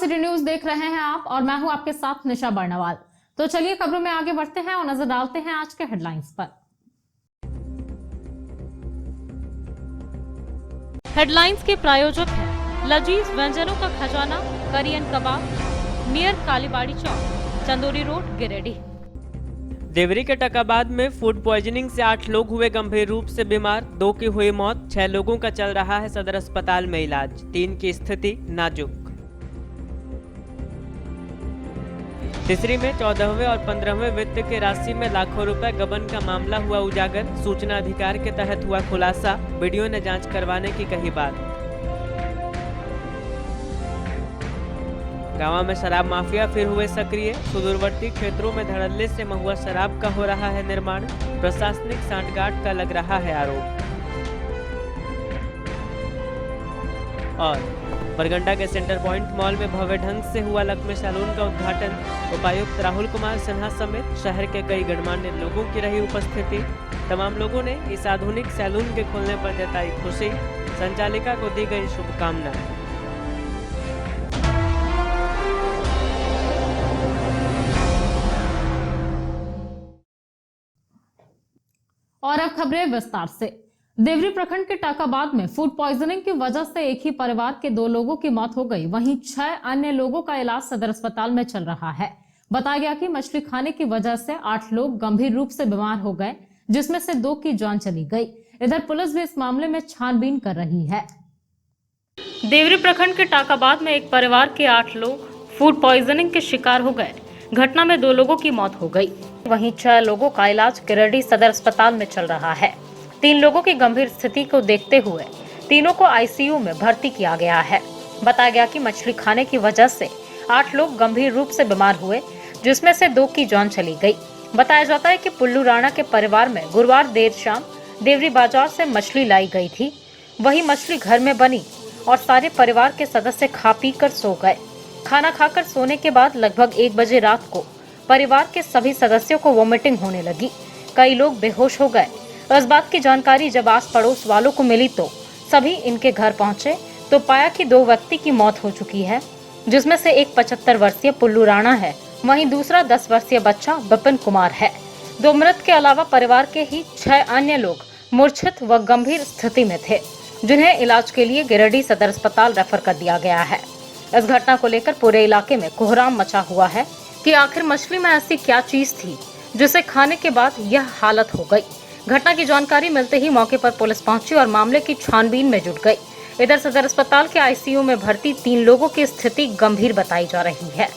City news देख रहे हैं आप और मैं हूं आपके साथ निशा बर्नवाल। तो चलिए खबरों में आगे बढ़ते हैं और नजर डालते हैं आज के हेडलाइंस पर। हेडलाइंस के प्रायोजक हैं लजीज व्यंजनों का खजाना करियन कबाब, नियर कालीबाड़ी चौक, चंदोरी रोड, गिरिडीह। देवरी के टकाबाद में फूड पॉइजनिंग से 8 लोग हुए गंभीर रूप से बीमार, 2 की हुई मौत, 6 लोगों का चल रहा है सदर अस्पताल में इलाज, 3 की स्थिति नाजुक। तीसरी में 14वें और 15वें वित्त की राशि में लाखों रुपए गबन का मामला हुआ उजागर, सूचना अधिकार के तहत हुआ खुलासा, बीडीओ ने जांच करवाने की कही बात। गांव में शराब माफिया फिर हुए सक्रिय, सुदूरवर्ती क्षेत्रों में धड़ल्ले से महुआ शराब का हो रहा है निर्माण, प्रशासनिक सांठगांठ का लग रहा है आरोप। और बरगंडा के सेंटर पॉइंट मॉल में भव्य ढंग से हुआ लक्ष्मी सैलून का उद्घाटन, उपायुक्त राहुल कुमार सिन्हा समेत शहर के कई गणमान्य लोगों की रही उपस्थिति। तमाम लोगों ने इस आधुनिक सैलून के खुलने पर जताई खुशी, संचालिका को दी गई शुभकामना। और अब खबरें विस्तार से। देवरी प्रखंड के टाकाबाद में फूड पॉइजनिंग की वजह से एक ही परिवार के 2 लोगों की मौत हो गई, वहीं 6 अन्य लोगों का इलाज सदर अस्पताल में चल रहा है। बताया गया कि मछली खाने की वजह से 8 लोग गंभीर रूप से बीमार हो गए, जिसमें से 2 की जान चली गई। इधर पुलिस भी इस मामले में छानबीन कर रही है। देवरी प्रखंड के टाकाबाद में एक परिवार के 8 लोग फूड पॉइजनिंग के शिकार हो गए। घटना में 2 लोगों की मौत हो गई, वहीं 6 लोगों का इलाज गिरिडीह सदर अस्पताल में चल रहा है। 3 लोगों की गंभीर स्थिति को देखते हुए तीनों को आईसीयू में भर्ती किया गया है। बताया गया कि मछली खाने की वजह से 8 लोग गंभीर रूप से बीमार हुए, जिसमें से 2 की जान चली गई। बताया जाता है कि पुल्लू राणा के परिवार में गुरुवार देर शाम देवरी बाजार से मछली लाई गई थी। वही मछली घर में बनी और सारे परिवार के सदस्य खा पी कर सो गए। खाना खाकर सोने के बाद लगभग 1 बजे रात को परिवार के सभी सदस्यों को वोमिटिंग होने लगी। कई लोग बेहोश हो गए। इस बात की जानकारी जब आस पड़ोस वालों को मिली तो सभी इनके घर पहुंचे तो पाया कि 2 व्यक्ति की मौत हो चुकी है, जिसमें से एक 75 वर्षीय पुल्लू राणा है, वहीं दूसरा 10 वर्षीय बच्चा विपिन कुमार है। 2 मृत के अलावा परिवार के ही 6 अन्य लोग मूर्छित व गंभीर स्थिति में थे, जिन्हें इलाज के लिए गिरिडीह सदर अस्पताल रेफर कर दिया गया है। इस घटना को लेकर पूरे इलाके में कोहराम मचा हुआ है कि आखिर मछली में ऐसी क्या चीज थी जिसे खाने के बाद यह हालत हो गई। घटना की जानकारी मिलते ही मौके पर पुलिस पहुंची और मामले की छानबीन में जुट गई। इधर सदर अस्पताल के आईसीयू में भर्ती 3 लोगों की स्थिति गंभीर बताई जा रही है।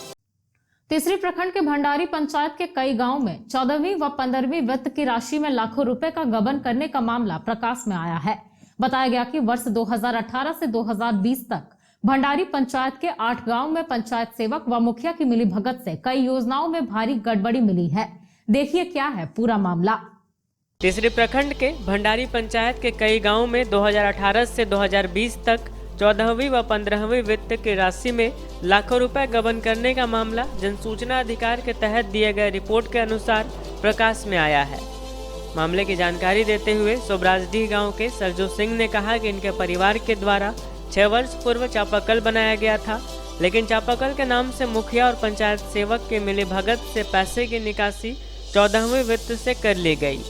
तीसरी प्रखंड के भंडारी पंचायत के कई गांव में 14वीं व 15वीं वित्त की राशि में लाखों रुपए का गबन करने का मामला प्रकाश में आया है। बताया गया कि वर्ष 2018 से 2020 तक भंडारी पंचायत के 8 गांव में पंचायत सेवक व मुखिया की मिलीभगत से कई योजनाओं में भारी गड़बड़ी मिली है। देखिए क्या है पूरा मामला। तीसरी प्रखंड के भंडारी पंचायत के कई गांवों में 2018 से 2020 तक 14वीं व 15वीं वित्त की राशि में लाखों रुपए गबन करने का मामला जनसूचना अधिकार के तहत दिए गए रिपोर्ट के अनुसार प्रकाश में आया है। मामले की जानकारी देते हुए सोबराजडीह गांव के सरजू सिंह ने कहा कि इनके परिवार के द्वारा 6 वर्ष पूर्व चापाकल बनाया गया था, लेकिन चापाकल के नाम से मुखिया और पंचायत सेवक के मिलीभगत से पैसे की निकासी 14वीं वित्त से कर ली गई।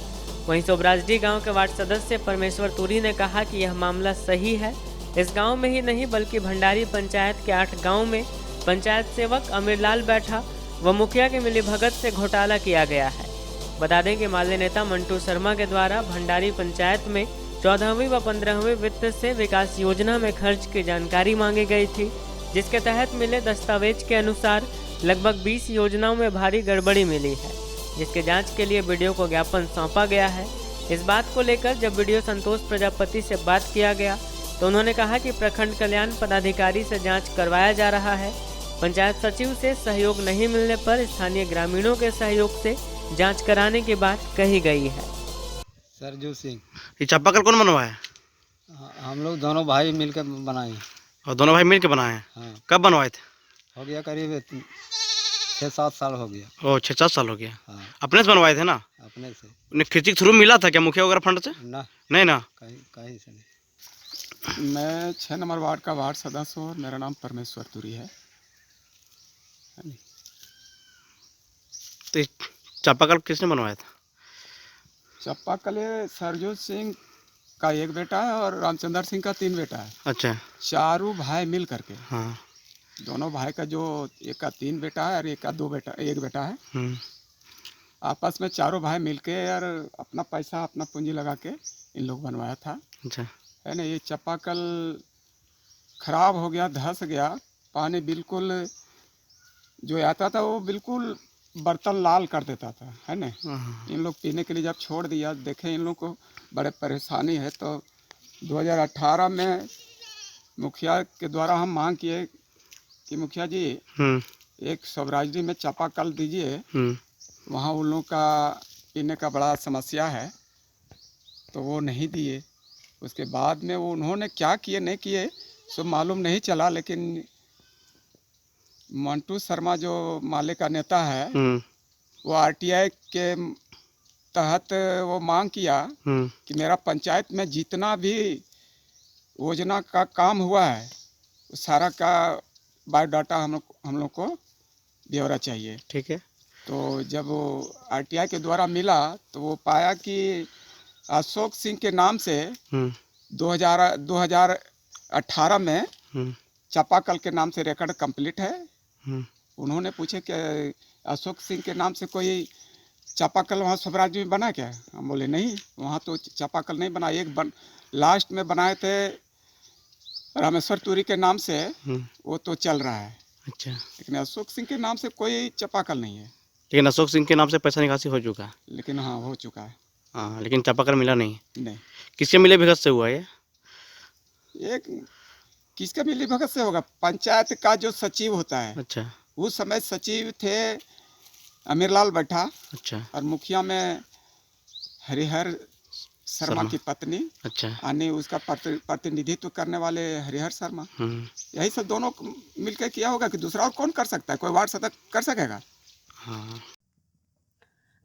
वहीं सोबराजडीह गांव के वार्ड सदस्य परमेश्वर तुरी ने कहा कि यह मामला सही है। इस गांव में ही नहीं बल्कि भंडारी पंचायत के 8 गांव में पंचायत सेवक अमीरलाल बैठा व मुखिया के मिलीभगत से घोटाला किया गया है। बता दें कि माल्य नेता मंटू शर्मा के द्वारा भंडारी पंचायत में 14वीं व 15वीं वित्त से विकास योजना में खर्च की जानकारी मांगी गई थी, जिसके तहत मिले दस्तावेज के अनुसार लगभग 20 योजनाओं में भारी गड़बड़ी मिली है, जिसके जांच के लिए बीडीओ को ज्ञापन सौंपा गया है। इस बात को लेकर जब बीडीओ संतोष प्रजापति से बात किया गया तो उन्होंने कहा कि प्रखंड कल्याण पदाधिकारी से जांच करवाया जा रहा है। पंचायत सचिव से सहयोग नहीं मिलने पर स्थानीय ग्रामीणों के सहयोग से जांच कराने की बात कही गई है। सरजू सिंह। ये चापाकल कौन बनवाया है? हम लोग दोनों भाई मिलकर बनाए। और दोनों भाई मिलकर बनाए हैं? हाँ। कब बनवाए थे? हो गया करीब 6-7 साल हो गया। ओ 6-7 साल हो गया। हाँ। अपने से बनवाए थे ना? अपने से। उन्हें किसी के थ्रू मिला था क्या, मुखिया वगैरह फंड से? ना, नहीं ना, कहीं से नहीं। मैं 6 नंबर वार्ड का वार्ड सदस्य हूँ और मेरा नाम परमेश्वर तुरी है। तो ये चापाकल किसने बनवाया था? चापाकल ये सरजूत सिंह का एक बेटा है और रामचंद्र सिंह का 3 बेटा है। अच्छा। चारों भाई मिल करके, हाँ। दोनों भाई का जो एक का 3 बेटा है और एक का 2 बेटा, एक बेटा है। आपस में चारों भाई मिलके यार अपना पैसा अपना पूंजी लगा के इन लोग बनवाया था। अच्छा। है ना, ये चापाकल खराब हो गया, धंस गया, पानी बिल्कुल जो आता था वो बिल्कुल बर्तन लाल कर देता था। है ना, इन लोग पीने के लिए जब छोड़ दिया, देखे इन लोग को बड़े परेशानी है, तो 2018 में मुखिया के द्वारा हम मांग किए कि मुखिया जी एक स्वराज्य में चापाकल दीजिए, वहाँ उन लोगों का पीने का बड़ा समस्या है, तो वो नहीं दिए। उसके बाद में वो उन्होंने क्या किए नहीं किए सो मालूम नहीं चला, लेकिन मंटू शर्मा जो माले का नेता है वो आरटीआई के तहत वो मांग किया कि मेरा पंचायत में जितना भी योजना का काम हुआ है उस सारा का बायोडाटा हम लोग को ब्यौरा चाहिए। ठीक है। तो जब वो आरटीआई के द्वारा मिला तो वो पाया कि अशोक सिंह के नाम से 2018 में चापाकल के नाम से रिकॉर्ड कंप्लीट है। उन्होंने पूछे कि अशोक सिंह के नाम से कोई चापाकल वहाँ स्वराज्य में बना क्या? हम बोले नहीं, वहाँ तो चापाकल नहीं बना। एक लास्ट में बनाए थे रामेश्वर तुरी के नाम से, वो तो चल रहा है। अच्छा। लेकिन अशोक सिंह के नाम से कोई चापाकल नहीं है। लेकिन अशोक सिंह के नाम से पैसा निकासी हो चुका है। लेकिन हाँ, हो चुका है। हाँ, लेकिन चापाकल मिला नहीं। नहीं। किसके मिले भगत से हुआ ये? एक किसका मिली भगत से होगा? पंचायत का जो सचिव होता है। अच्छा। उस समय सचिव थे अमीरलाल बैठा। अच्छा। और मुखिया में हरिहर शर्मा की पत्नी। अच्छा। यानी उसका प्रतिनिधित्व करने वाले हरिहर शर्मा। यही सब दोनों मिलकर किया होगा कि दूसरा और कौन कर सकता है? कोई वार्ड सदस्य कर सकेगा? हाँ।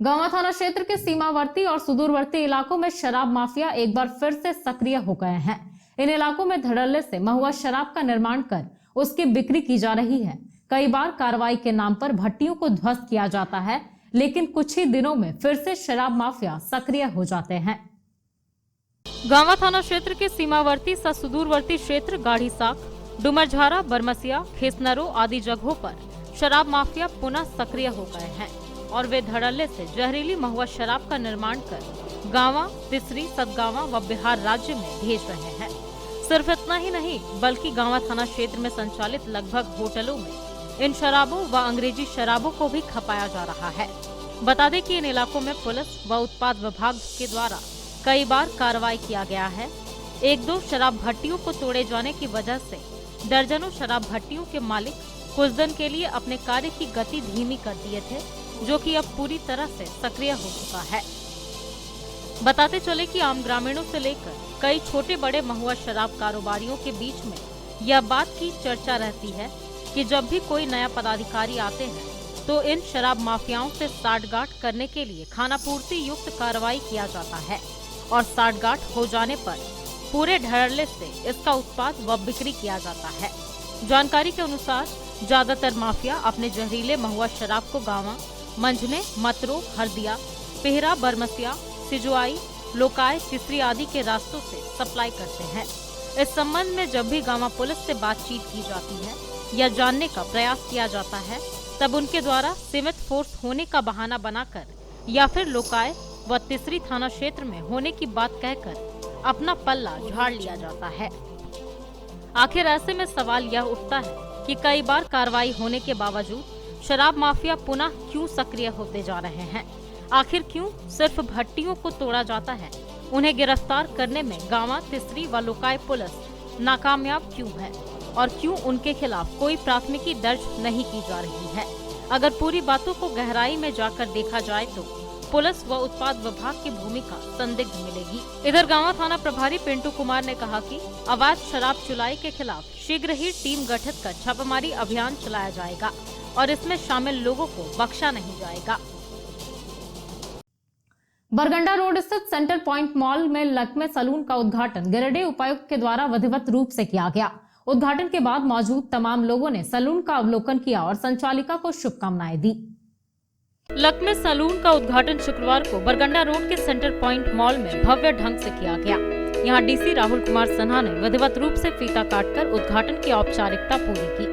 गांवा थाना क्षेत्र के सीमावर्ती और सुदूरवर्ती इलाकों में शराब माफिया एक बार फिर से सक्रिय हो गए हैं। इन इलाकों में धड़ल्ले से महुआ शराब का निर्माण कर उसकी बिक्री की जा रही है। कई बार कार्रवाई के नाम पर भट्टियों को ध्वस्त किया जाता है, लेकिन कुछ ही दिनों में फिर से शराब माफिया सक्रिय हो जाते हैं। गांवा थाना क्षेत्र के सीमावर्ती व सुदूरवर्ती क्षेत्र गाढ़ी साक, डुमरझारा, बरमसिया, खेसनरो आदि जगहों पर शराब माफिया पुनः सक्रिय हो गए हैं और वे धड़ल्ले से जहरीली महुआ शराब का निर्माण कर गांवा, तिसरी, सतगावा व बिहार राज्य में भेज रहे हैं। सिर्फ इतना ही नहीं बल्कि गांवा थाना क्षेत्र में संचालित लगभग होटलों में इन शराबों व अंग्रेजी शराबों को भी खपाया जा रहा है। बता दें कि इन इलाकों में पुलिस व उत्पाद विभाग के द्वारा कई बार कार्रवाई किया गया है। 1-2 शराब भट्टियों को तोड़े जाने की वजह से दर्जनों शराब भट्टियों के मालिक कुछ दिन के लिए अपने कार्य की गति धीमी कर दिए थे, जो कि अब पूरी तरह से सक्रिय हो चुका है। बताते चले कि आम ग्रामीणों से लेकर कई छोटे बड़े महुआ शराब कारोबारियों के बीच में यह बात की चर्चा रहती है कि जब भी कोई नया पदाधिकारी आते हैं तो इन शराब माफियाओं से साठगांठ करने के लिए खानापूर्ति युक्त कार्रवाई किया जाता है और साठगांठ हो जाने पर पूरे धड़ल्ले से इसका उत्पाद व बिक्री किया जाता है। जानकारी के अनुसार ज्यादातर माफिया अपने जहरीले महुआ शराब को गांवा, मंझने, मतरो, हरदिया, पेहरा, बरमसिया, सिजुआई, लोकाय, तिसरी आदि के रास्तों से सप्लाई करते हैं। इस संबंध में जब भी गांवा पुलिस से बातचीत की जाती है या जानने का प्रयास किया जाता है, तब उनके द्वारा सीमित फोर्स होने का बहाना बनाकर या फिर लोकाय व तिसरी थाना क्षेत्र में होने की बात कहकर अपना पल्ला झाड़ लिया जाता है। आखिर ऐसे में सवाल यह उठता है कि कई बार कार्रवाई होने के बावजूद शराब माफिया पुनः क्यों सक्रिय होते जा रहे हैं? आखिर क्यों सिर्फ भट्टियों को तोड़ा जाता है? उन्हें गिरफ्तार करने में गांवा, तिसरी व लोकाय पुलिस नाकामयाब क्यों है और क्यों उनके खिलाफ कोई प्राथमिकी दर्ज नहीं की जा रही है? अगर पूरी बातों को गहराई में जाकर देखा जाए तो पुलिस व उत्पाद विभाग की भूमिका संदिग्ध मिलेगी। इधर गांवा थाना प्रभारी पिंटू कुमार ने कहा कि अवैध शराब चुलाई के खिलाफ शीघ्र ही टीम गठित कर छापेमारी अभियान चलाया जाएगा और इसमें शामिल लोगों को बख्शा नहीं जाएगा। बरगंडा रोड स्थित सेंटर पॉइंट मॉल में लक्मे सलून का उद्घाटन गिरिडीह उपायुक्त के द्वारा विधिवत रूप से किया गया। उद्घाटन के बाद मौजूद तमाम लोगों ने सैलून का अवलोकन किया और संचालिका को शुभकामनाएं दी। लक्मे सैलून का उद्घाटन शुक्रवार को बरगंडा रोड के सेंटर पॉइंट मॉल में भव्य ढंग से किया गया। यहां डीसी राहुल कुमार सिन्हा ने विधिवत रूप से फीता काटकर उद्घाटन की औपचारिकता पूरी की।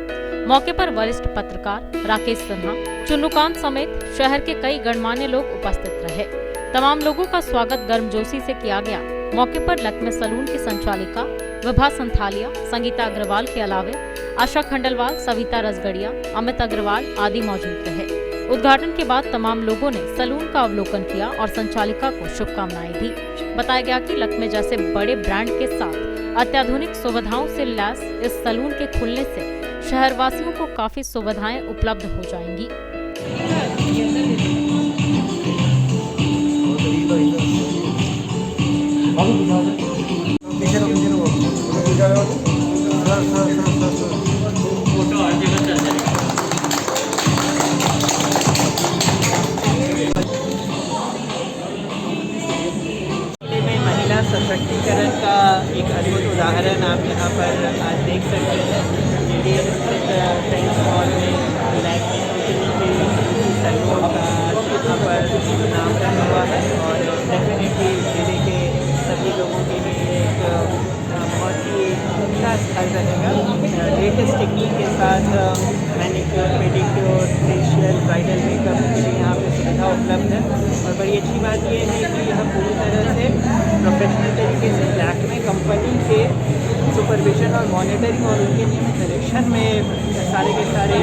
मौके पर वरिष्ठ पत्रकार राकेश सिन्हा, चुन्नूकांत समेत शहर के कई गणमान्य लोग उपस्थित रहे। तमाम लोगों का स्वागत गर्मजोशी से किया गया। मौके पर लक्मे सैलून की संचालिका विभा संथालिया, संगीता अग्रवाल के अलावे आशा खंडलवाल, सविता रसगढ़िया, अमित अग्रवाल आदि मौजूद रहे। उद्घाटन के बाद तमाम लोगों ने सैलून का अवलोकन किया और संचालिका को शुभकामनाएं दी। बताया गया कि लक्मे जैसे बड़े ब्रांड के साथ अत्याधुनिक सुविधाओं से लैस इस सैलून के खुलने से शहरवासियों को काफी सुविधाएं उपलब्ध हो जाएंगी। सशक्तिकरण का एक अद्भुत उदाहरण आप यहाँ पर आज देख सकते हैं। इंडियन टेनिस मॉल में सैलून का यहाँ पर नाम रखा हुआ है और डेफिनेटली जिले के सभी लोगों के लिए एक बहुत ही अच्छा स्थल रहेगा। लेटेस्ट टेक्निक के साथ manicure, pedicure, facial, bridal makeup की यहाँ पे सुविधा उपलब्ध है। और बड़ी अच्छी बात ये है कि यह पूरी तरह से प्रोफेशनल तरीके से लैक्मे कंपनी के सुपरविजन और मॉनिटरिंग और उनके नियमित डायरेक्शन में सारे के सारे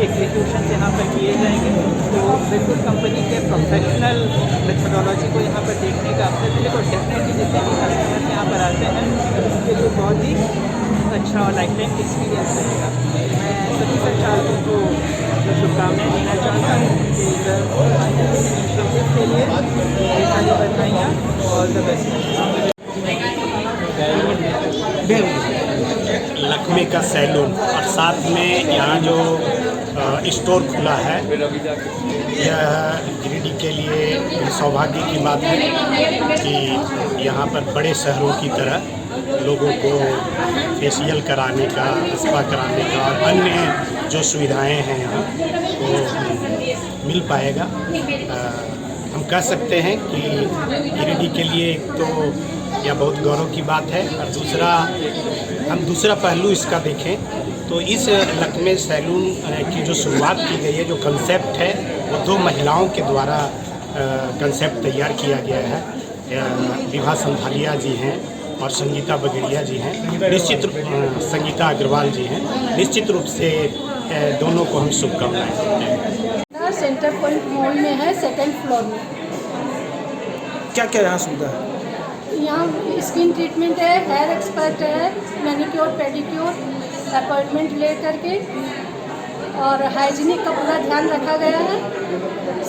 एग्जीक्यूशन यहाँ पर किए जाएंगे। तो बिल्कुल कंपनी के प्रोफेशनल मेथोडोलॉजी को यहाँ पर देखने का अवसर मिलेगा और डेफिनेटली जितने भी कस्टमर्स यहाँ पर आते हैं उसके लिए बहुत ही अच्छा और लाइफ टाइम एक्सपीरियंस रहेगा। मैं सभी संचालकों को शुभकामनाएं देना चाहता हूँ कि इनिशिएटिव के लिए ढेर सारी बधाइयाँ और द बेस्ट। लक्मे का सैलून और साथ में यहाँ जो स्टोर खुला है, यह गिरिडीह के लिए सौभाग्य की बात है कि यहाँ पर बड़े शहरों की तरह लोगों को फेशियल कराने का, स्पा कराने का और अन्य जो सुविधाएं हैं यहाँ वो मिल पाएगा। हम कह सकते हैं कि गिरिडीह के लिए एक तो यह बहुत गौरव की बात है और दूसरा पहलू इसका देखें तो इस लक्मे सैलून की जो शुरुआत की गई है, जो कंसेप्ट है वो 2 महिलाओं के द्वारा कंसेप्ट तैयार किया गया है। विभा संथालिया जी हैं और संगीता बगड़िया जी हैं, संगीता अग्रवाल जी हैं। निश्चित रूप से दोनों को हम शुभकामनाएं देते हैं। सेंटर पॉइंट मॉल में है, 2nd फ्लोर में। क्या क्या यहाँ सुविधा है? यहाँ स्किन ट्रीटमेंट है, हेयर एक्सपर्ट है, मैनिक्योर, पेडिक्योर, अपॉइंटमेंट ले करके और हाइजीनिक का पूरा ध्यान रखा गया है।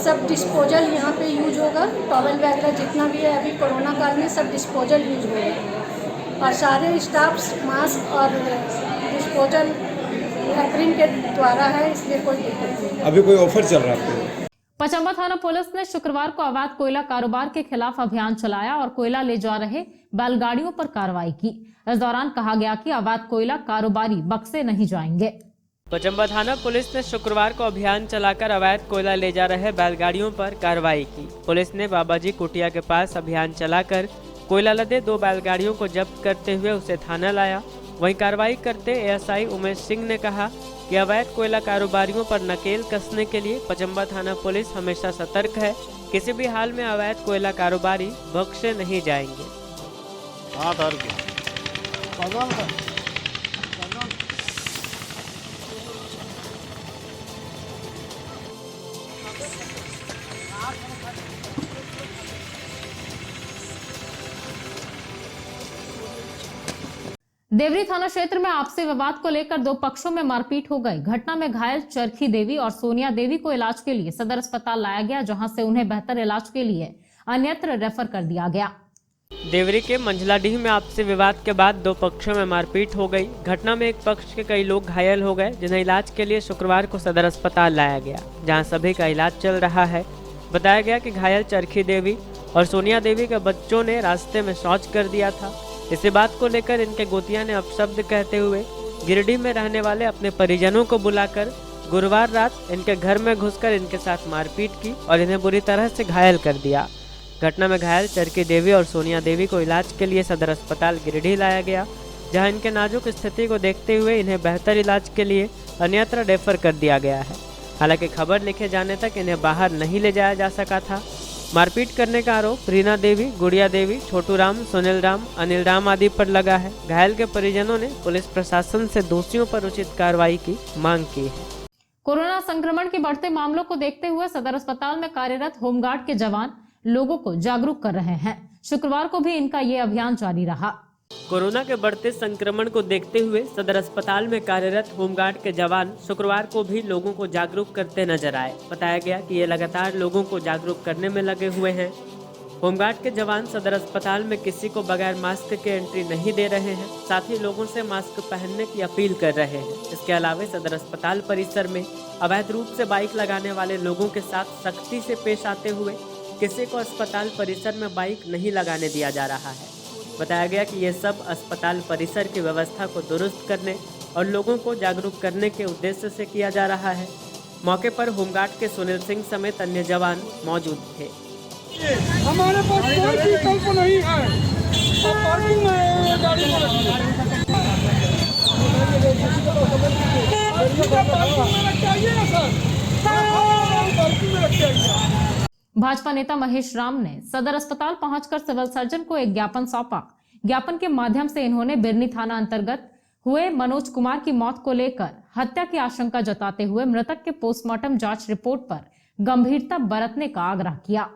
सब डिस्पोजल यहाँ पे यूज होगा, टॉवल वगैरह जितना भी है अभी कोरोना काल में सब डिस्पोजल यूज होगा और सारे स्टाफ्स मास्क और डिस्पोजल एप्रिन के द्वारा है, इसलिए कोई दिक्कत नहीं। अभी कोई ऑफर चल रहा है? पचंबा थाना पुलिस ने शुक्रवार को अवैध कोयला कारोबार के खिलाफ अभियान चलाया और कोयला ले जा रहे बैलगाड़ियों पर कार्रवाई की। इस दौरान कहा गया कि अवैध कोयला कारोबारी बक्से नहीं जाएंगे। पचंबा थाना पुलिस ने शुक्रवार को अभियान चलाकर अवैध कोयला ले जा रहे बैलगाड़ियों पर कार्रवाई की। पुलिस ने बाबाजी कुटिया के पास अभियान चलाकर कोयला लदे 2 बैलगाड़ियों को जब्त करते हुए उसे थाना लाया। वहीं कार्रवाई करते एएसआई उमेश सिंह ने कहा कि अवैध कोयला कारोबारियों पर नकेल कसने के लिए पचंबा थाना पुलिस हमेशा सतर्क है। किसी भी हाल में अवैध कोयला कारोबारी बख्शे नहीं जाएंगे। देवरी थाना क्षेत्र में आपसी विवाद को लेकर 2 पक्षों में मारपीट हो गई। घटना में घायल चरखी देवी और सोनिया देवी को इलाज के लिए सदर अस्पताल लाया गया, जहां से उन्हें बेहतर इलाज के लिए अन्यत्र रेफर कर दिया गया। देवरी के मंझलाडीह में आपसी विवाद के बाद 2 पक्षों में मारपीट हो गई। घटना में एक पक्ष के कई लोग घायल हो गए, जिन्हें इलाज के लिए शुक्रवार को सदर अस्पताल लाया गया, जहां सभी का इलाज चल रहा है। बताया गया कि घायल चरखी देवी और सोनिया देवी के बच्चों ने रास्ते में शौच कर दिया था। इसी बात को लेकर इनके गोतिया ने अपशब्द कहते हुए गिरिडीह में रहने वाले अपने परिजनों को बुलाकर गुरुवार रात इनके घर में घुसकर इनके साथ मारपीट की और इन्हें बुरी तरह से घायल कर दिया। घटना में घायल चरकी देवी और सोनिया देवी को इलाज के लिए सदर अस्पताल गिरिडीह लाया गया, जहां इनके नाजुक स्थिति को देखते हुए इन्हें बेहतर इलाज के लिए अन्यत्र रेफर कर दिया गया है। हालांकि खबर लिखे जाने तक इन्हें बाहर नहीं ले जाया जा सका था। मारपीट करने का आरोप रीना देवी, गुड़िया देवी, छोटू राम, सुनील राम, अनिल राम आदि पर लगा है। घायल के परिजनों ने पुलिस प्रशासन से दोषियों पर उचित कार्रवाई की मांग की है। कोरोना संक्रमण के बढ़ते मामलों को देखते हुए सदर अस्पताल में कार्यरत होमगार्ड के जवान लोगों को जागरूक कर रहे हैं। शुक्रवार को भी इनका ये अभियान जारी रहा। कोरोना के बढ़ते संक्रमण को देखते हुए सदर अस्पताल में कार्यरत होमगार्ड के जवान शुक्रवार को भी लोगों को जागरूक करते नजर आए। बताया गया कि ये लगातार लोगों को जागरूक करने में लगे हुए हैं। होमगार्ड के जवान सदर अस्पताल में किसी को बगैर मास्क के एंट्री नहीं दे रहे हैं, साथ ही लोगों से मास्क पहनने की अपील कर रहे हैं। इसके अलावा सदर अस्पताल परिसर में अवैध रूप से बाइक लगाने वाले लोगों के साथ सख्ती से पेश आते हुए किसी को अस्पताल परिसर में बाइक नहीं लगाने दिया जा रहा है। बताया गया कि ये सब अस्पताल परिसर की व्यवस्था को दुरुस्त करने और लोगों को जागरूक करने के उद्देश्य से किया जा रहा है। मौके पर होमगार्ड के सुनील सिंह समेत अन्य जवान मौजूद थे। हमारे पास कोई विकल्प नहीं है, अब पार्किंग में गाड़ी भाजपा नेता महेश राम ने सदर अस्पताल पहुंचकर सिविल सर्जन को एक ज्ञापन सौंपा। ज्ञापन के माध्यम से इन्होंने बिरनी थाना अंतर्गत हुए मनोज कुमार की मौत को लेकर हत्या की आशंका जताते हुए मृतक के पोस्टमार्टम जांच रिपोर्ट पर गंभीरता बरतने का आग्रह किया।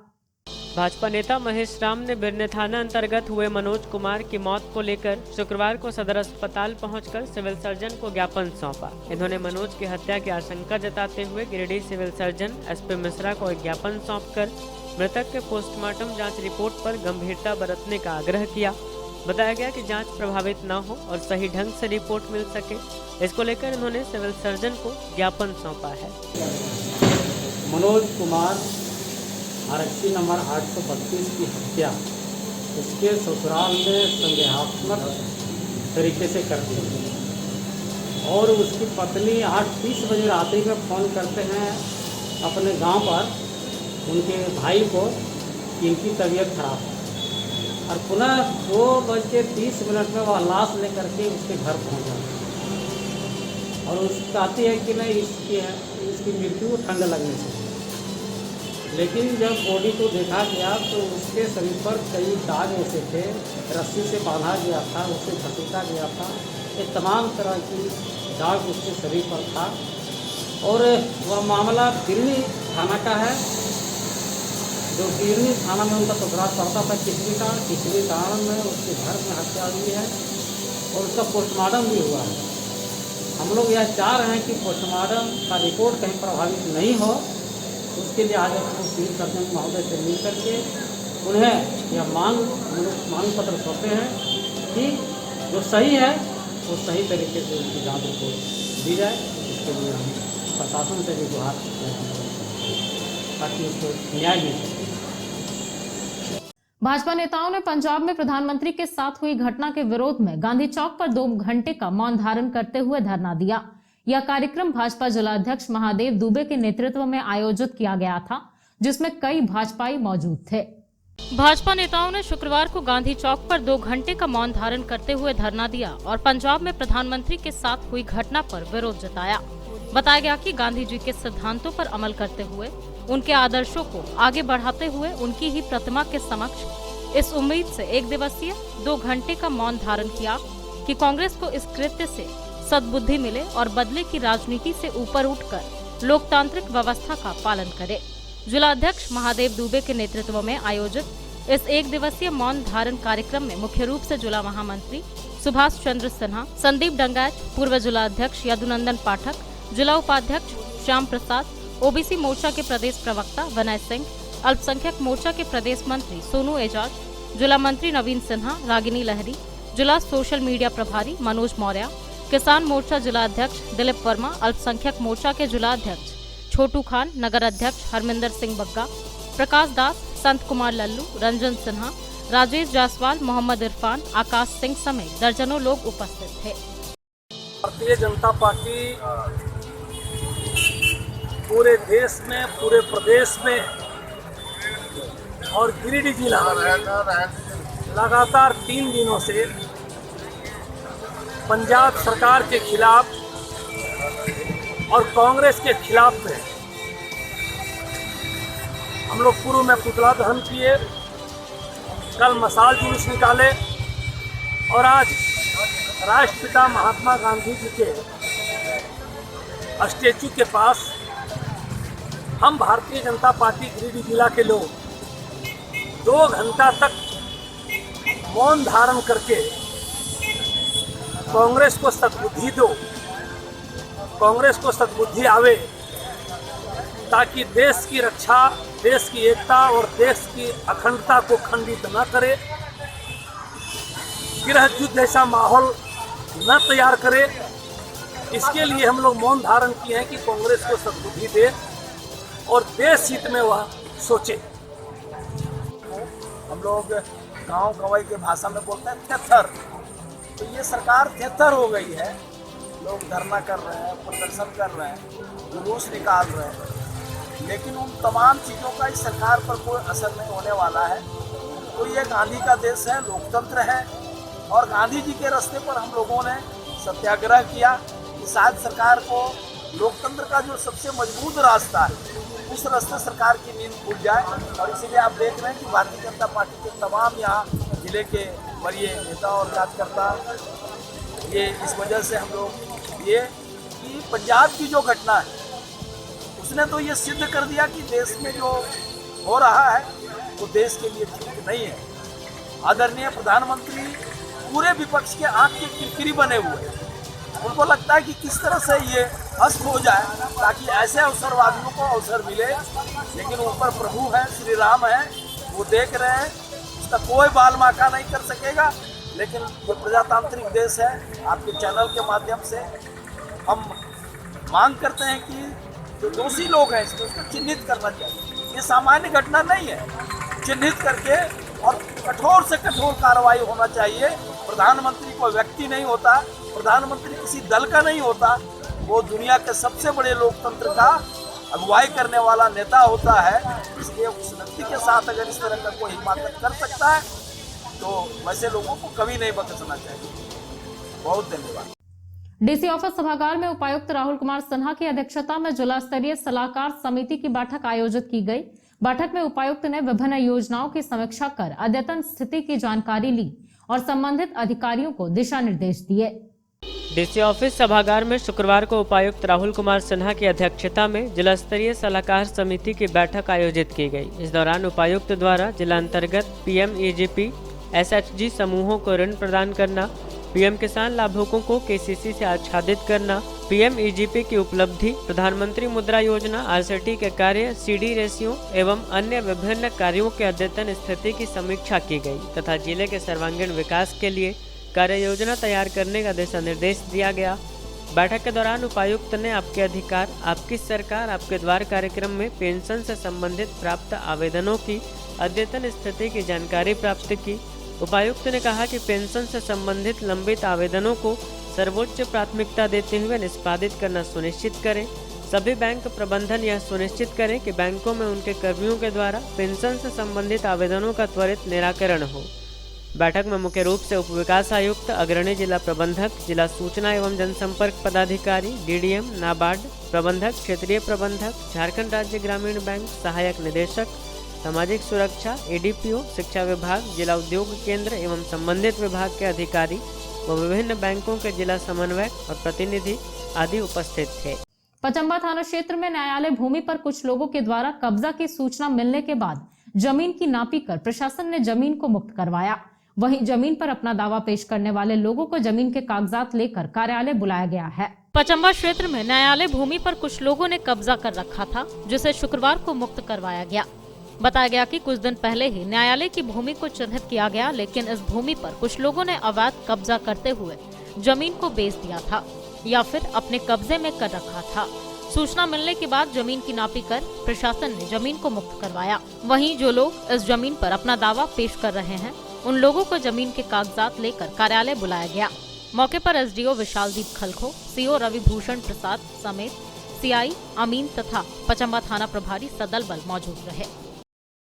भाजपा नेता महेश राम ने बिरनी थाना अंतर्गत हुए मनोज कुमार की मौत को लेकर शुक्रवार को सदर अस्पताल पहुंचकर सिविल सर्जन को ज्ञापन सौंपा। इन्होंने मनोज की हत्या की आशंका जताते हुए Giridih civil surgeon SP Mishra को एक ज्ञापन सौंपकर मृतक के पोस्टमार्टम जांच रिपोर्ट पर गंभीरता बरतने का आग्रह किया। बताया गया कि जांच प्रभावित न हो और सही ढंग से रिपोर्ट मिल सके, इसको लेकर इन्होंने सिविल सर्जन को ज्ञापन सौंपा है। मनोज कुमार आरक्षी नंबर 832 की हत्या उसके ससुराल में संदेहात्मक तरीके से कर दी और उसकी पत्नी 8:30 बजे रात्रि में फ़ोन करते हैं अपने गांव पर उनके भाई को कि इनकी तबीयत खराब है और पुनः 2:30 में वह लाश लेकर के उसके घर पहुंच जाती और उसकी कहती है कि नहीं इसकी मृत्यु ठंड लगने से। लेकिन जब बॉडी को देखा गया तो उसके शरीर पर कई दाग ऐसे थे, रस्सी से बांधा गया था, उसे घसीटा गया था, ये तमाम तरह की दाग उसके शरीर पर था। और वह मामला बिरनी थाना का है, जो बिरनी थाना में उनका टुकड़ा पड़ता था। किसी कारण में उसके घर में हत्या हुई है और उसका पोस्टमार्टम भी हुआ है। हम लोग यह चाह रहे हैं कि पोस्टमार्टम का रिपोर्ट कहीं प्रभावित नहीं हो, उसके लिए आज हम सिविल सर्जन महोदय से मिल करके उन्हें यह मांग पत्र सौंपे हैं कि जो सही है वो सही तरीके से उसकी जांच रिपोर्ट दी जाए। इसके लिए हम प्रशासन से भी गुहार ताकि उसको न्याय मिल सके। भाजपा नेताओं ने पंजाब में प्रधानमंत्री के साथ हुई घटना के विरोध में गांधी चौक पर 2 घंटे का मौन धारण करते हुए धरना दिया। यह कार्यक्रम भाजपा जिलाध्यक्ष महादेव दुबे के नेतृत्व में आयोजित किया गया था, जिसमें कई भाजपाई मौजूद थे। भाजपा नेताओं ने शुक्रवार को गांधी चौक पर 2 घंटे का मौन धारण करते हुए धरना दिया और पंजाब में प्रधानमंत्री के साथ हुई घटना पर विरोध जताया। बताया गया कि गांधी जी के सिद्धांतों पर अमल करते हुए, उनके आदर्शों को आगे बढ़ाते हुए उनकी ही प्रतिमा के समक्ष इस उम्मीद से 1 दिवसीय 2 घंटे का मौन धारण किया कि कांग्रेस को इस कृत्य से सद्बुद्धि मिले और बदले की राजनीति से ऊपर उठकर लोकतांत्रिक व्यवस्था का पालन करे। जिलाध्यक्ष महादेव दुबे के नेतृत्व में आयोजित इस 1 दिवसीय मौन धारण कार्यक्रम में मुख्य रूप से जिला महामंत्री सुभाष चंद्र सिन्हा, संदीप डंगायत, पूर्व जिलाध्यक्ष यदुनंदन पाठक, जिला उपाध्यक्ष श्याम प्रसाद, ओबीसी मोर्चा के प्रदेश प्रवक्ता विनय सिंह, अल्पसंख्यक मोर्चा के प्रदेश मंत्री सोनू एजाज, जिला मंत्री नवीन सिन्हा, रागिनी लहरी, जिला सोशल मीडिया प्रभारी मनोज मौर्य, किसान मोर्चा जिला अध्यक्ष दिलीप वर्मा, अल्पसंख्यक मोर्चा के जिला अध्यक्ष छोटू खान, नगर अध्यक्ष हरमिंदर सिंह बग्गा, प्रकाश दास, संत कुमार लल्लू, रंजन सिन्हा, राजेश जायसवाल, मोहम्मद इरफान, आकाश सिंह समेत दर्जनों लोग उपस्थित थे। भारतीय जनता पार्टी पूरे देश में, पूरे प्रदेश में और गिरिडीह जिला लगातार 3 दिनों से पंजाब सरकार के खिलाफ और कांग्रेस के खिलाफ में हम लोग पूर्व में पुतला दहन किए, कल मशाल जुलूस निकाले और आज राष्ट्रपिता महात्मा गांधी जी के स्टैचू के पास हम भारतीय जनता पार्टी गिरिडीह जिला के लोग 2 घंटा तक मौन धारण करके कांग्रेस को सद्बुद्धि दो, कांग्रेस को सद्बुद्धि आवे, ताकि देश की रक्षा, देश की एकता और देश की अखंडता को खंडित न करे, गृह युद्ध जैसा माहौल न तैयार करे। इसके लिए हम लोग मौन धारण किए हैं कि कांग्रेस को सद्बुद्धि दे और देश हित में वह सोचे। हम लोग गांव गवाई के भाषा में बोलते हैं थेथर। तो ये सरकार थेथर हो गई है। लोग धरना कर रहे हैं, प्रदर्शन कर रहे हैं, जुलूस निकाल रहे हैं, लेकिन उन तमाम चीज़ों का इस सरकार पर कोई असर नहीं होने वाला है। तो ये गांधी का देश है, लोकतंत्र है और गांधी जी के रास्ते पर हम लोगों ने सत्याग्रह किया कि शायद सरकार को लोकतंत्र का जो सबसे मजबूत रास्ता है उस रास्ते सरकार की नींद खुल जाए। और इसीलिए आप देख रहे हैं कि भारतीय जनता पार्टी के तमाम यहाँ जिले के वरीय नेता और कार्यकर्ता, ये इस वजह से हम लोग ये कि पंजाब की जो घटना है उसने तो ये सिद्ध कर दिया कि देश में जो हो रहा है वो देश के लिए ठीक नहीं है। आदरणीय प्रधानमंत्री पूरे विपक्ष के आंख के किरकिरी बने हुए हैं। उनको लगता है कि किस तरह से ये हस्त हो जाए ताकि ऐसे अवसरवादियों को अवसर मिले, लेकिन ऊपर प्रभु है, श्री राम है, वो देख रहे हैं, उसका कोई बाल माका नहीं कर सकेगा। लेकिन जो प्रजातांत्रिक देश है, आपके चैनल के माध्यम से हम मांग करते हैं कि जो दोषी लोग हैं इसको उसको चिन्हित करना चाहिए। ये सामान्य घटना नहीं है, चिन्हित करके और कठोर से कठोर कार्रवाई होना चाहिए। प्रधानमंत्री कोई व्यक्ति नहीं होता, प्रधानमंत्री किसी दल का नहीं होता, वो दुनिया के सबसे बड़े लोकतंत्र का अगुवाई करने वाला नेता होता है। इसलिए उस व्यक्ति के साथ अगर इस तरह का कोई हिमाकत कर सकता है तो वैसे लोगों को कभी नहीं बख्शना चाहिए। बहुत धन्यवाद। डीसी ऑफिस सभागार में उपायुक्त राहुल कुमार सिन्हा की अध्यक्षता में जिला स्तरीय सलाहकार समिति की बैठक आयोजित की गई। बैठक में उपायुक्त ने विभिन्न योजनाओं की समीक्षा कर अद्यतन स्थिति की जानकारी ली और संबंधित अधिकारियों को दिशा निर्देश दिए। डीसी ऑफिस सभागार में शुक्रवार को उपायुक्त राहुल कुमार सिन्हा की अध्यक्षता में जिला स्तरीय सलाहकार समिति की बैठक आयोजित की गई। इस दौरान उपायुक्त द्वारा जिला अंतर्गत पीएमईजीपी एसएचजी समूहों को ऋण प्रदान करना, पीएम किसान लाभुकों को केसीसी से आच्छादित करना, पीएमईजीपी की उपलब्धि, प्रधानमंत्री मुद्रा योजना आरसीटी के कार्य, सीडी रेशियो एवं अन्य विभिन्न कार्यों के अद्यतन स्थिति की समीक्षा की गई तथा जिले के सर्वांगीण विकास के लिए कार्य योजना तैयार करने का दिशा निर्देश दिया गया। बैठक के दौरान उपायुक्त ने आपके अधिकार, आपकी सरकार, आपके द्वार कार्यक्रम में पेंशन से संबंधित प्राप्त आवेदनों की अद्यतन स्थिति की जानकारी प्राप्त की। उपायुक्त ने कहा कि पेंशन से संबंधित लंबित आवेदनों को सर्वोच्च प्राथमिकता देते हुए निष्पादित करना सुनिश्चित करें। सभी बैंक प्रबंधन यह सुनिश्चित करें कि बैंकों में उनके कर्मियों के द्वारा पेंशन से संबंधित आवेदनों का त्वरित निराकरण हो। बैठक में मुख्य रूप से उप विकास आयुक्त, अग्रणी जिला प्रबंधक, जिला सूचना एवं जनसंपर्क पदाधिकारी, डीडीएम, नाबार्ड प्रबंधक, क्षेत्रीय प्रबंधक, झारखंड राज्य ग्रामीण बैंक सहायक निदेशक, सामाजिक सुरक्षा, एडीपीओ, शिक्षा विभाग, जिला उद्योग केंद्र एवं संबंधित विभाग के अधिकारी व विभिन्न बैंकों के जिला समन्वयक और प्रतिनिधि आदि उपस्थित थे। पचम्बा थाना क्षेत्र में न्यायालय भूमि पर कुछ लोगों के द्वारा कब्जा की सूचना मिलने के बाद जमीन की नापी कर प्रशासन ने जमीन को मुक्त करवाया। वहीं जमीन पर अपना दावा पेश करने वाले लोगों को जमीन के कागजात लेकर कार्यालय बुलाया गया है। पचम्बा क्षेत्र में न्यायालय भूमि पर कुछ लोगों ने कब्जा कर रखा था, जिसे शुक्रवार को मुक्त करवाया गया। बताया गया कि कुछ दिन पहले ही न्यायालय की भूमि को चिन्हित किया गया, लेकिन इस भूमि पर कुछ लोगों ने अवैध कब्जा करते हुए जमीन को बेच दिया था या फिर अपने कब्जे में कर रखा था। सूचना मिलने के बाद जमीन की नापी कर प्रशासन ने जमीन को मुक्त करवाया। वहीं जो लोग इस जमीन पर अपना दावा पेश कर रहे हैं, उन लोगों को जमीन के कागजात लेकर कार्यालय बुलाया गया। मौके पर एसडीओ विशालदीप खलखो, सीओ रविभूषण प्रसाद समेत सीआई अमीन तथा पचम्बा थाना प्रभारी सदल बल मौजूद रहे।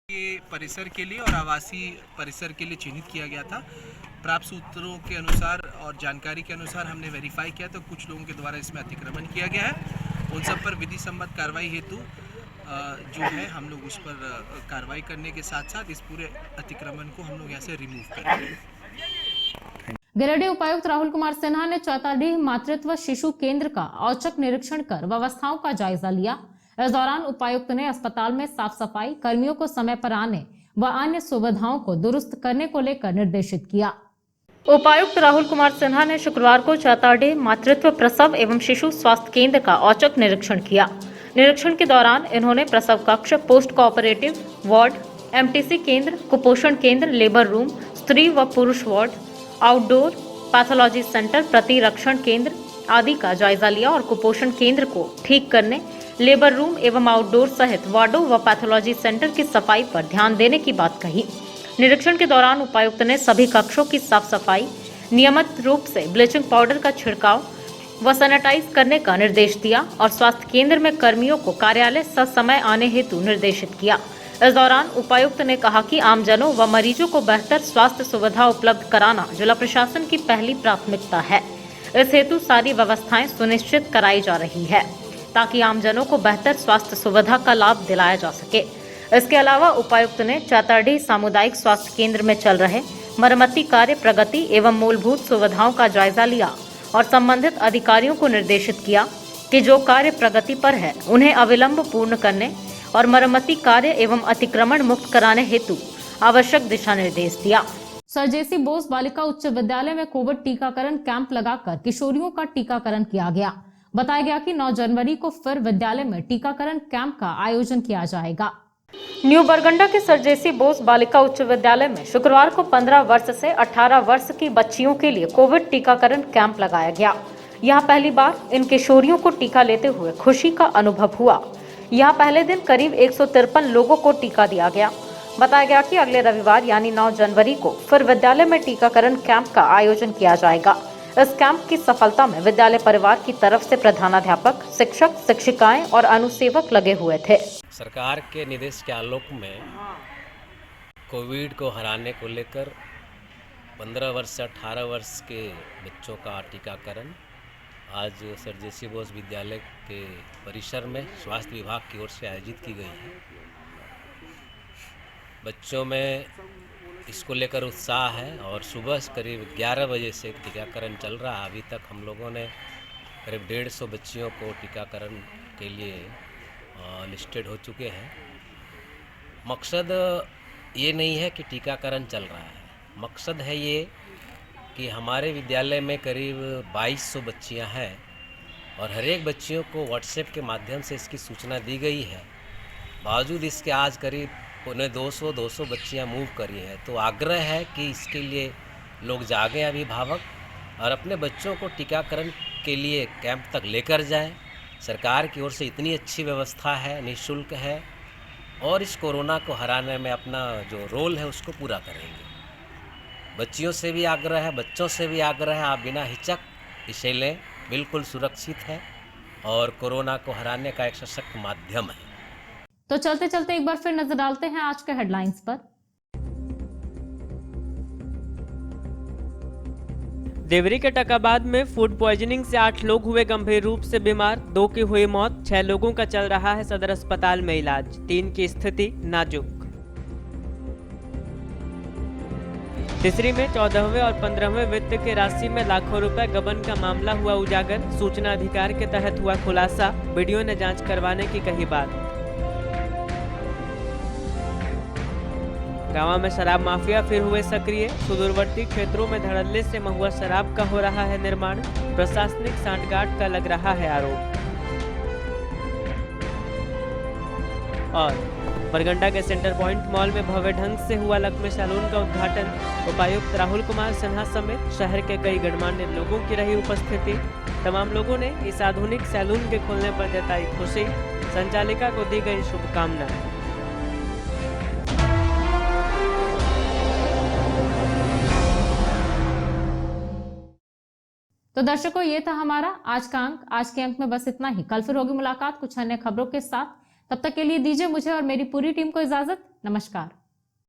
ये परिसर के लिए और आवासीय परिसर के लिए चिन्हित किया गया था। प्राप्त सूत्रों के अनुसार और जानकारी के अनुसार हमने वेरीफाई किया तो कुछ लोगों के द्वारा इसमें अतिक्रमण किया गया है। उन सब पर विधि सम्मत कार्रवाई हेतु जो है हम लोग उस पर कार्रवाई करने के साथ साथ इस पूरे अतिक्रमण को हम लोग यहाँ से रिमूव करेंगे। गिरिडीह उपायुक्त राहुल कुमार सिन्हा ने चौताडीह मातृत्व शिशु केंद्र का औचक निरीक्षण कर व्यवस्थाओं का जायजा लिया। इस दौरान उपायुक्त ने अस्पताल में साफ सफाई, कर्मियों को समय पर आने व अन्य सुविधाओं को दुरुस्त करने को लेकर निर्देशित किया। उपायुक्त राहुल कुमार सिन्हा ने शुक्रवार को चौताडीह मातृत्व प्रसव एवं शिशु स्वास्थ्य केंद्र का औचक निरीक्षण किया। निरीक्षण के दौरान इन्होंने प्रसव कक्ष, पोस्ट कोऑपरेटिव वार्ड, एमटीसी केंद्र, कुपोषण केंद्र, लेबर रूम, स्त्री व पुरुष वार्ड, आउटडोर पैथोलॉजी सेंटर, प्रतिरक्षण केंद्र आदि का जायजा लिया और कुपोषण केंद्र को ठीक करने, लेबर रूम एवं आउटडोर सहित वार्डों व पैथोलॉजी सेंटर की सफाई पर ध्यान देने की बात कही। निरीक्षण के दौरान उपायुक्त ने सभी कक्षों की साफ सफाई, नियमित रूप से ब्लीचिंग पाउडर का छिड़काव व सैनिटाइज करने का निर्देश दिया और स्वास्थ्य केंद्र में कर्मियों को कार्यालय ससमय आने हेतु निर्देशित किया। इस दौरान उपायुक्त ने कहा कि आमजनों व मरीजों को बेहतर स्वास्थ्य सुविधा उपलब्ध कराना जिला प्रशासन की पहली प्राथमिकता है। इस हेतु सारी व्यवस्थाएं सुनिश्चित कराई जा रही है ताकि आमजनों को बेहतर स्वास्थ्य सुविधा का लाभ दिलाया जा सके। इसके अलावा उपायुक्त ने चौताडीह सामुदायिक स्वास्थ्य केंद्र में चल रहे मरम्मती कार्य प्रगति एवं मूलभूत सुविधाओं का जायजा लिया और संबंधित अधिकारियों को निर्देशित किया कि जो कार्य प्रगति पर है उन्हें अविलंब पूर्ण करने और मरम्मती कार्य एवं अतिक्रमण मुक्त कराने हेतु आवश्यक दिशा निर्देश दिया। सर जेसी बोस बालिका उच्च विद्यालय में कोविड टीकाकरण कैंप लगाकर किशोरियों का टीकाकरण किया गया। बताया गया कि 9 जनवरी को फिर विद्यालय में टीकाकरण कैंप का आयोजन किया जाएगा। न्यू बरगंडा के सर जेसी बोस बालिका उच्च विद्यालय में शुक्रवार को 15 वर्ष से 18 वर्ष की बच्चियों के लिए कोविड टीकाकरण कैंप लगाया गया। यहाँ पहली बार इन किशोरियों को टीका लेते हुए खुशी का अनुभव हुआ। यहाँ पहले दिन करीब 153 लोगों को टीका दिया गया। बताया गया कि अगले रविवार यानी 9 जनवरी को फिर विद्यालय में टीकाकरण कैंप का आयोजन किया जाएगा। इस कैंप की सफलता में विद्यालय परिवार की तरफ से प्रधानाध्यापक, शिक्षक, शिक्षिकाएं और अनुसेवक लगे हुए थे। सरकार के निर्देश के आलोक में कोविड को हराने को लेकर 15 वर्ष से 18 वर्ष के बच्चों का टीकाकरण आज सर जेसी बोस विद्यालय के परिसर में स्वास्थ्य विभाग की ओर से आयोजित की गई है। बच्चों में इसको लेकर उत्साह है और सुबह करीब 11 बजे से टीकाकरण चल रहा है। अभी तक हम लोगों ने करीब 150 बच्चियों को टीकाकरण के लिए लिस्टेड हो चुके हैं। मकसद ये नहीं है कि टीकाकरण चल रहा है, मकसद है ये कि हमारे विद्यालय में करीब 2200 बच्चियां हैं और हर एक बच्चियों को व्हाट्सएप के माध्यम से इसकी सूचना दी गई है। बावजूद इसके आज करीब 200 बच्चियां मूव करी हैं। तो आग्रह है कि इसके लिए लोग जागें, अभिभावक, और अपने बच्चों को टीकाकरण के लिए कैंप तक लेकर जाएं। सरकार की ओर से इतनी अच्छी व्यवस्था है, निःशुल्क है और इस कोरोना को हराने में अपना जो रोल है उसको पूरा करेंगे। बच्चियों से भी आग्रह है, बच्चों से भी आग्रह है, आप बिना हिचक इसे लें, बिल्कुल सुरक्षित है और कोरोना को हराने का एक सशक्त माध्यम है। तो चलते चलते एक बार फिर नजर डालते हैं आज के हेडलाइंस पर। देवरी के टकाबाद में फूड पॉइजनिंग से 8 लोग हुए गंभीर रूप से बीमार, 2 की हुई मौत, 6 लोगों का चल रहा है सदर अस्पताल में इलाज, 3 की स्थिति नाजुक। तीसरी में 14वें और 15वें वित्त की राशि में लाखों रुपए गबन का मामला हुआ उजागर, सूचना अधिकार के तहत हुआ खुलासा, वीडियो ने जांच करवाने की कही बात। गांव में शराब माफिया फिर हुए सक्रिय, सुदूरवर्ती क्षेत्रों में धड़ल्ले से महुआ शराब का हो रहा है निर्माण, प्रशासनिक सांठगांठ का लग रहा है आरोप। और बरगंडा के सेंटर पॉइंट मॉल में भव्य ढंग से हुआ लक्ष्मी सैलून का उद्घाटन, उपायुक्त राहुल कुमार सिन्हा समेत शहर के कई गणमान्य लोगों की रही उपस्थिति। तमाम लोगों ने इस आधुनिक सैलून के खुलने पर जताई खुशी, संचालिका को दी गई शुभकामना। तो दर्शकों, ये था हमारा आज का अंक। आज के अंक में बस इतना ही। कल फिर होगी मुलाकात कुछ अन्य खबरों के साथ। तब तक के लिए दीजिए मुझे और मेरी पूरी टीम को इजाजत। नमस्कार।